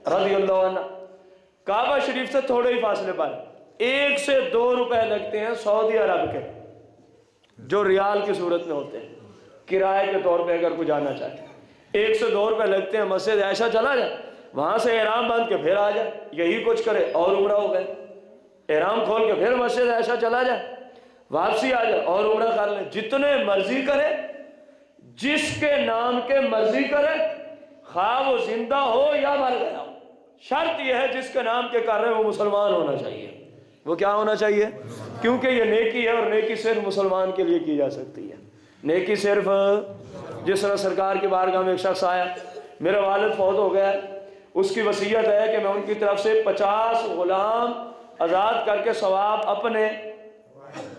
رضی اللہ عنہ کعبہ شریف سے تھوڑے ہی فاصلے پر 1 سے 2 روپے لگتے ہیں سعودی عرب کے، جو ریال کی صورت میں ہوتے ہیں، کرائے کے طور پہ اگر کوئی جانا چاہے 1 سے 2 روپے لگتے ہیں، مسجد عائشہ چلا جائے، وہاں سے احرام باندھ کے پھر آ جائے، یہی کچھ کرے اور عمرہ ہو گئے، احرام کھول کے پھر مسجد عائشہ چلا جائے، واپسی آ جائے اور عمرہ کر لیں، جتنے مرضی کرے، جس کے نام کے مرضی کرے، خواہ وہ زندہ ہو یا مر گیا ہو، شرط یہ ہے جس کے نام کے کر رہے وہ مسلمان ہونا چاہیے۔ وہ کیا ہونا چاہیے؟ کیونکہ یہ نیکی ہے، اور نیکی صرف مسلمان کے لیے کی جا سکتی ہے۔ نیکی صرف، جس طرح سرکار کی بارگاہ میں ایک شخص آیا، میرا والد فوت ہو گیا، اس کی وصیت ہے کہ میں ان کی طرف سے 50 غلام آزاد کر کے ثواب اپنے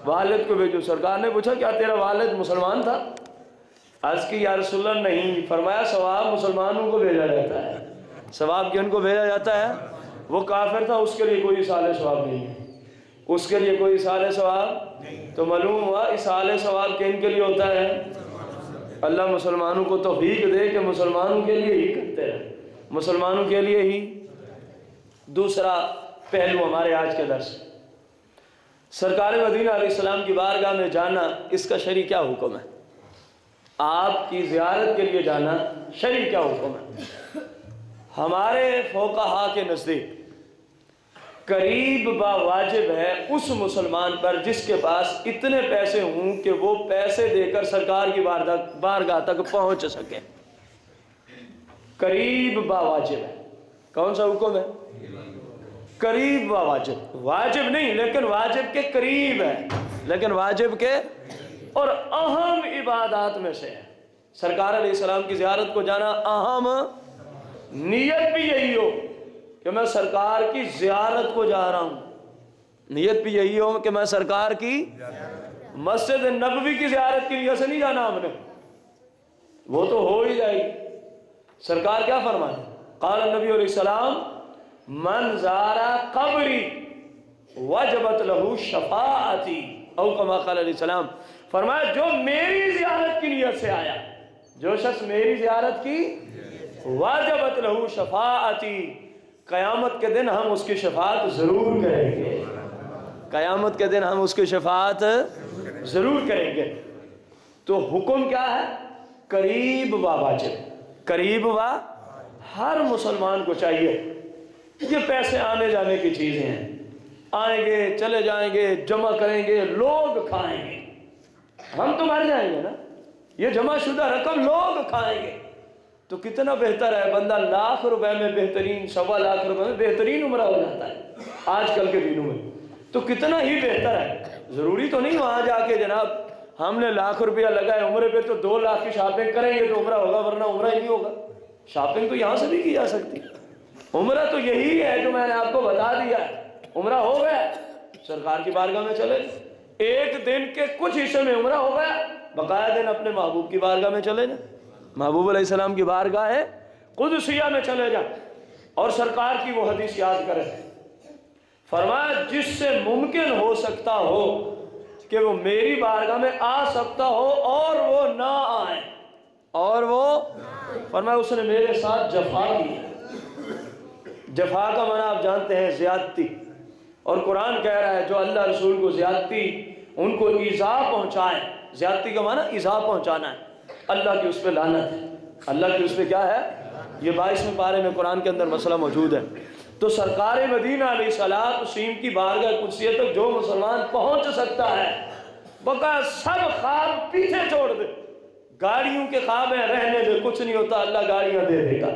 والد کو بھیجو۔ سرکار نے پوچھا کیا تیرا والد مسلمان تھا؟ عرض کی یا رسول اللہ نہیں۔ فرمایا ثواب مسلمانوں کو بھیجا جاتا ہے۔ ثواب کن کو بھیجا جاتا ہے؟ وہ کافر تھا، اس کے لیے کوئی اصال ثواب نہیں ہے، اس کے لیے کوئی اصال ثواب۔ تو معلوم ہوا اصال ثواب کن کے لیے ہوتا ہے؟ اللہ مسلمانوں کو توفیق دے کہ مسلمانوں کے لیے ہی کرتے ہیں، مسلمانوں کے لیے ہی۔ دوسرا پہلو ہمارے آج کے درس، سرکار مدینہ علیہ السلام کی بارگاہ میں جانا، اس کا شرعی کیا حکم ہے؟ آپ کی زیارت کے لیے جانا شرعی کیا حکم ہے؟ ہمارے فقہا کے نزدیک قریب با واجب ہے اس مسلمان پر جس کے پاس اتنے پیسے ہوں کہ وہ پیسے دے کر سرکار کی بارگاہ تک پہنچ سکے۔ قریب با واجب ہے، کون سا حکم ہے؟ قریب با واجب، واجب نہیں لیکن واجب کے قریب ہے، لیکن واجب کے اور اہم عبادات میں سے ہے۔ سرکار علیہ السلام کی زیارت کو جانا اہم، نیت بھی یہی ہو کہ میں سرکار کی زیارت کو جا رہا ہوں، نیت بھی یہی ہو کہ میں سرکار کی مسجد نبوی کی زیارت کی نیت سے نہیں جانا ہم نے، وہ تو ہو ہی جائے گی۔ سرکار کیا فرمائے؟ قال النبی علیہ السلام من زارا قبری وجبت لہو شفاعتی، او کما قال علیہ السلام، فرمایا جو میری زیارت کی نیت سے آیا، جو شخص میری زیارت کی، واجبت لہو شفاعتی، قیامت کے دن ہم اس کی شفاعت ضرور کریں گے، قیامت کے دن ہم اس کی شفاعت ضرور کریں گے۔ تو حکم کیا ہے؟ قریب و واجب، قریب و، ہر مسلمان کو چاہیے۔ یہ پیسے آنے جانے کی چیزیں ہیں، آئیں گے چلے جائیں گے، جمع کریں گے، لوگ کھائیں گے، ہم تو مر جائیں گے نا، یہ جمع شدہ رقم لوگ کھائیں گے۔ تو کتنا بہتر ہے بندہ لاکھ روپے میں بہترین، 1.25 لاکھ روپے میں بہترین عمرہ ہو جاتا ہے آج کل کے دنوں میں، تو کتنا ہی بہتر ہے۔ ضروری تو نہیں وہاں جا کے جناب ہم نے لاکھ روپیہ لگائے عمرے پہ تو 2 لاکھ کی شاپنگ کریں گے تو عمرہ ہوگا، ورنہ عمرہ ہی نہیں ہوگا۔ شاپنگ تو یہاں سے بھی کی جا سکتی، عمرہ تو یہی ہے جو میں نے آپ کو بتا دیا ہے، عمرہ ہو گیا سرکار کی بارگاہ میں چلے، ایک دن کے کچھ حصے میں عمرہ ہو گیا، بقایا دن اپنے محبوب کی بارگاہ میں چلے جائیں، محبوب علیہ السلام کی بارگاہ ہے قدسیہ میں چلے جائیں اور سرکار کی وہ حدیث یاد کریں۔ فرمایا جس سے ممکن ہو سکتا ہو کہ وہ میری بارگاہ میں آ سکتا ہو اور وہ نہ آئے، اور وہ فرمایا اس نے میرے ساتھ جفا کی۔ جفا کا معنی آپ جانتے ہیں زیادتی، اور قرآن کہہ رہا ہے جو اللہ رسول کو زیادتی، ان کو ایذا پہنچائے، زیادتی کا معنی ایذا پہنچانا ہے، اللہ کی اس پہ لعنت ہے، اللہ کی اس پہ کیا ہے؟ یہ 22ویں پارے میں قرآن کے اندر مسئلہ موجود ہے۔ تو سرکار مدینہ علیہ السلام کی بارگاہ قدسیہ تک جو مسلمان پہنچ سکتا ہے، بقا سب خواب پیچھے چھوڑ دے، گاڑیوں کے خواب ہیں رہنے دے، کچھ نہیں ہوتا، اللہ گاڑیاں دے دے گا۔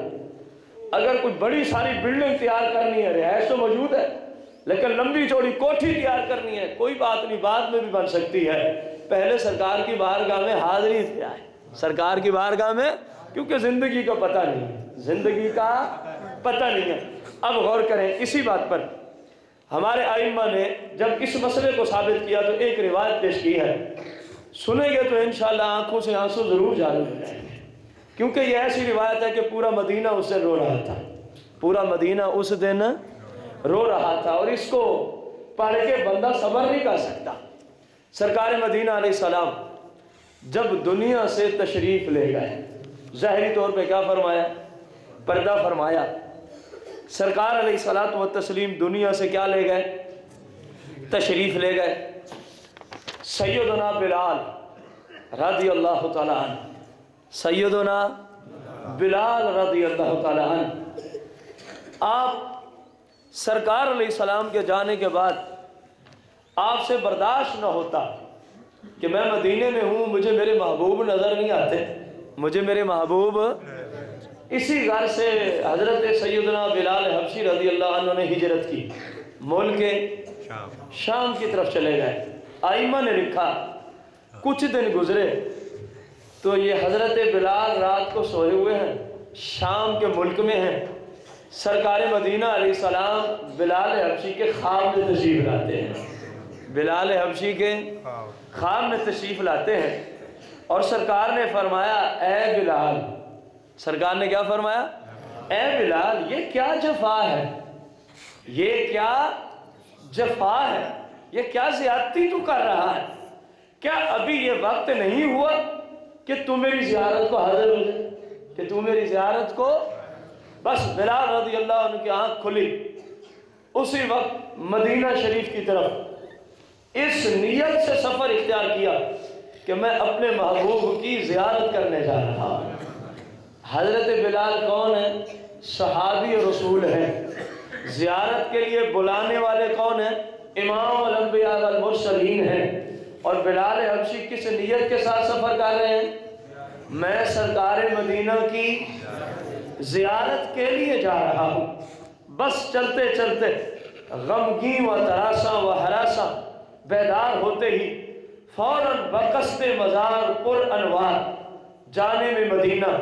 اگر کچھ بڑی ساری بلڈنگ تیار کرنی ہے، رہائش تو موجود ہے، لیکن لمبی چوڑی کوٹھی تیار کرنی ہے، کوئی بات نہیں، بعد میں بھی بن سکتی ہے، پہلے سرکار کی بارگاہ میں حاضری سے آئے، سرکار کی بارگاہ میں، کیونکہ زندگی کا پتہ نہیں ہے، زندگی کا پتہ نہیں ہے۔ اب غور کریں اسی بات پر، ہمارے ائمہ نے جب اس مسئلے کو ثابت کیا تو ایک روایت پیش کی ہے، سنیں گے تو انشاءاللہ آنکھوں سے آنسو ضرور جاری ہو جائیں گے، کیونکہ یہ ایسی روایت ہے کہ پورا مدینہ اس دن رو رہا تھا، پورا مدینہ اس دن رو رہا تھا، اور اس کو پڑھ کے بندہ صبر نہیں کر سکتا۔ سرکار مدینہ علیہ السلام جب دنیا سے تشریف لے گئے، ظاہری طور پہ کیا فرمایا؟ پردہ فرمایا، سرکار علیہ الصلوۃ والتسلیم دنیا سے کیا لے گئے؟ تشریف لے گئے۔ سیدنا بلال رضی اللہ تعالی عنہ، سیدنا بلال رضی اللہ تعالی عنہ، آپ سرکار علیہ السلام کے جانے کے بعد آپ سے برداشت نہ ہوتا کہ میں مدینے میں ہوں، مجھے میرے محبوب نظر نہیں آتے، مجھے میرے محبوب، اسی غرض سے حضرت سیدنا بلال حبشی رضی اللہ عنہ نے ہجرت کی، ملک شام کی طرف چلے گئے۔ آئمہ نے لکھا کچھ دن گزرے تو یہ حضرت بلال رات کو سوئے ہوئے ہیں، شام کے ملک میں ہیں، سرکار مدینہ علیہ السلام بلال حبشی کے خواب میں تشریف لاتے ہیں، بلال حبشی کے خواب میں تشریف لاتے ہیں، اور سرکار نے فرمایا اے بلال، سرکار نے کیا فرمایا؟ اے بلال، یہ کیا جفا ہے، یہ کیا جفا ہے، یہ کیا زیادتی تو کر رہا ہے؟ کیا ابھی یہ وقت نہیں ہوا کہ تو میری زیارت کو حاضر ہو جائے، کہ تو میری زیارت کو؟ بس بلال رضی اللہ عنہ کی آنکھ کھلی، اسی وقت مدینہ شریف کی طرف اس نیت سے سفر اختیار کیا کہ میں اپنے محبوب کی زیارت کرنے جا رہا ہوں۔ حضرت بلال کون ہیں؟ صحابی رسول ہیں۔ زیارت کے لیے بلانے والے کون ہیں؟ امام الانبیاء والمرسلین ہیں۔ اور بلال حبشی کس نیت کے ساتھ سفر کر رہے ہیں؟ میں سرکار مدینہ کی زیارت کے لیے جا رہا ہوں۔ بس چلتے چلتے غمگین و تراساں و ہراساں بیدار ہوتے ہی فوراً بقصد مزار پر انوار جانب مدینہ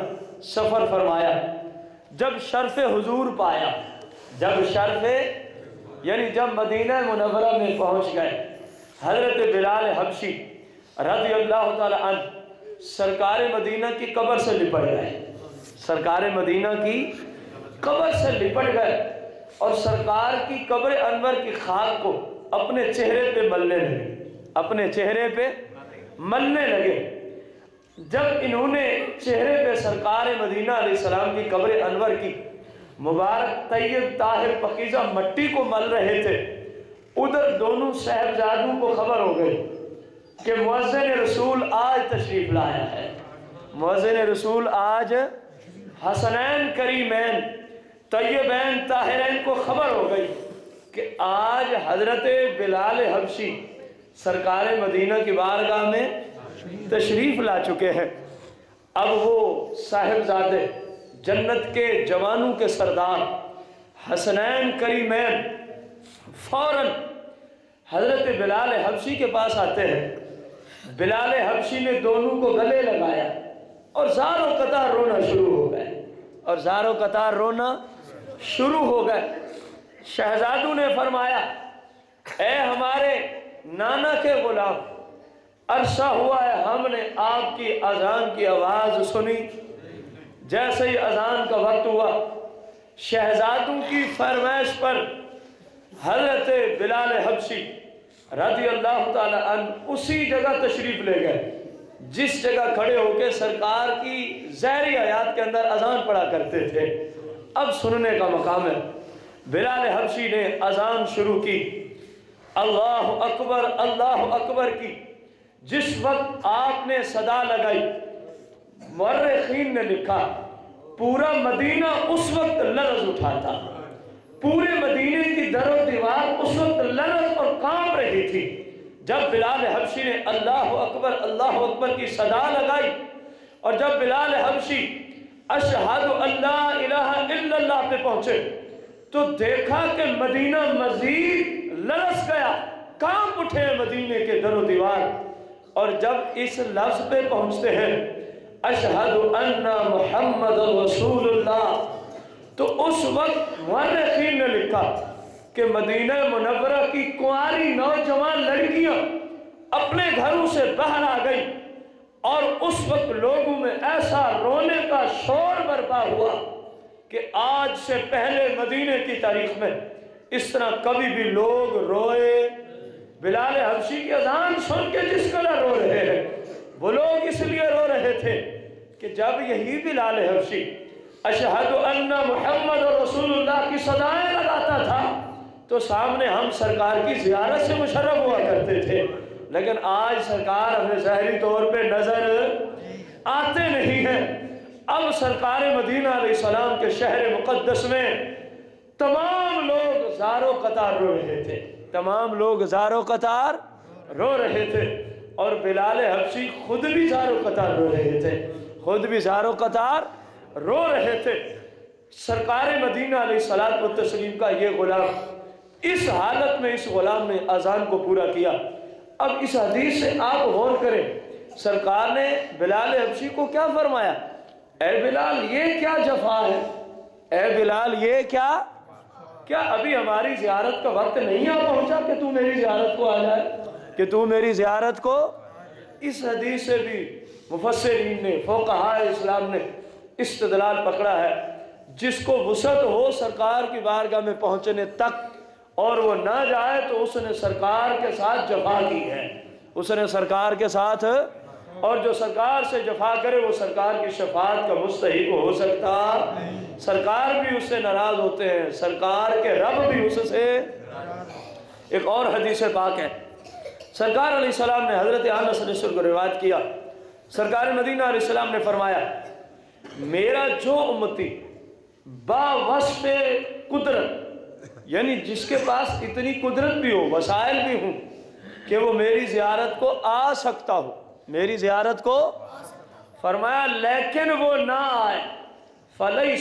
سفر فرمایا۔ جب شرف حضور پایا، جب شرف یعنی جب مدینہ منورہ میں پہنچ گئے، حضرت بلال حبشی رضی اللہ تعالی عنہ سرکار مدینہ کی قبر سے لپٹ گئے، سرکار مدینہ کی قبر سے لپٹ گئے، اور سرکار کی قبر انور کی خاک کو اپنے چہرے پہ ملنے لگے، اپنے چہرے پہ ملنے لگے۔ جب انہوں نے چہرے پہ سرکار مدینہ علیہ السلام کی قبر انور کی مبارک طیب طاہر پاکیزہ مٹی کو مل رہے تھے، ادھر دونوں صاحبزادوں کو خبر ہو گئی کہ مؤذن رسول آج تشریف لایا ہے، مؤذن رسول آج حسنین کریمین طیبین طاہرین کو خبر ہو گئی کہ آج حضرت بلال حبشی سرکار مدینہ کی بارگاہ میں تشریف لا چکے ہیں۔ اب وہ صاحبزادے جنت کے جوانوں کے سردار حسنین کریمین فوراً حضرت بلال حبشی کے پاس آتے ہیں۔ بلال حبشی نے دونوں کو گلے لگایا اور زار و قطار رونا شروع ہو گئے، اور زار و قطار رونا شروع ہو گئے۔ شہزادوں نے فرمایا اے ہمارے نانا کے غلام، عرصہ ہوا ہے ہم نے آپ کی اذان کی آواز سنی، جیسے ہی اذان کا وقت ہوا شہزادوں کی فرمائش پر حضرت بلال حبشی رضی اللہ تعالی عنہ اسی جگہ تشریف لے گئے جس جگہ کھڑے ہو کے سرکار کی ظاہری حیات کے اندر اذان پڑھا کرتے تھے۔ اب سننے کا مقام ہے۔ بلال حبشی نے اذان شروع کی، اللہ اکبر کی۔ جس وقت آپ نے صدا لگائی، مورخین نے لکھا پورا مدینہ اس وقت لرز اٹھا تھا، پورے مدینے کی در و دیوار اس وقت لرز اور کانپ رہی تھی۔ جب بلال حبشی نے اللہ اکبر کی صدا لگائی، اور جب بلال حبشی اشہد اللہ الہ الا اللہ پہ پہنچے تو دیکھا کہ مدینہ مزید لرز گیا، کانپ اٹھے مدینے کے در و دیوار۔ اور جب اس لفظ پہ پہنچتے ہیں اشہد ان محمد رسول اللہ، تو اس وقت مورخین نے لکھا کہ مدینہ منورہ کی کنواری نوجوان لڑکیاں اپنے گھروں سے باہر آ گئی، اور اس وقت لوگوں میں ایسا رونے کا شور برپا ہوا کہ آج سے پہلے مدینے کی تاریخ میں اس طرح کبھی بھی لوگ روئے۔ بلال حبشی کی اذان سن کے جس قدر رو رہے ہیں، وہ لوگ اس لیے رو رہے تھے کہ جب یہی بلال حبشی اشہد ان محمد رسول اللہ کی صدائیں لگاتا تھا تو سامنے ہم سرکار کی زیارت سے مشرف ہوا کرتے تھے، لیکن آج سرکار ہمیں ظاہری طور پہ نظر آتے نہیں ہیں۔ اب سرکار مدینہ علیہ السلام کے شہر مقدس میں تمام لوگ زار و قطار رو رہے تھے، تمام لوگ زار و قطار رو رہے تھے، اور بلال حبشی خود بھی زار و قطار رو رہے تھے، خود بھی زار و قطار رو رہے تھے۔ سرکار مدینہ علیہ السلام کا یہ غلام اس حالت میں، اس غلام نے اذان کو پورا کیا۔ اب اس حدیث سے آپ غور کریں، سرکار نے بلال حبشی کو کیا فرمایا؟ اے بلال یہ کیا جفا ہے؟ اے بلال یہ کیا ابھی ہماری زیارت کا وقت نہیں آ پہنچا کہ تو میری زیارت کو آ جائے، کہ تو میری زیارت کو؟ اس حدیث سے بھی مفسرین نے، فقہاء اسلام نے استدلال پکڑا ہے، جس کو وسعت ہو سرکار کی بارگاہ میں پہنچنے تک اور وہ نہ جائے تو اس نے سرکار کے ساتھ جفا کی ہے، اس نے سرکار کے ساتھ، اور جو سرکار سے جفا کرے وہ سرکار کی شفاعت کا مستحق ہو سکتا، سرکار بھی اس سے ناراض ہوتے ہیں، سرکار کے رب بھی اس سے۔ ایک اور حدیث پاک ہے، سرکار علیہ السلام نے حضرت انس رضی اللہ عنہ کو روایت کیا، سرکار مدینہ علیہ السلام نے فرمایا میرا جو امتی با وصف قدرت، یعنی جس کے پاس اتنی قدرت بھی ہو، وسائل بھی ہوں کہ وہ میری زیارت کو آ سکتا ہو، میری زیارت کو، فرمایا لیکن وہ نہ آئے، فَلَيْسَ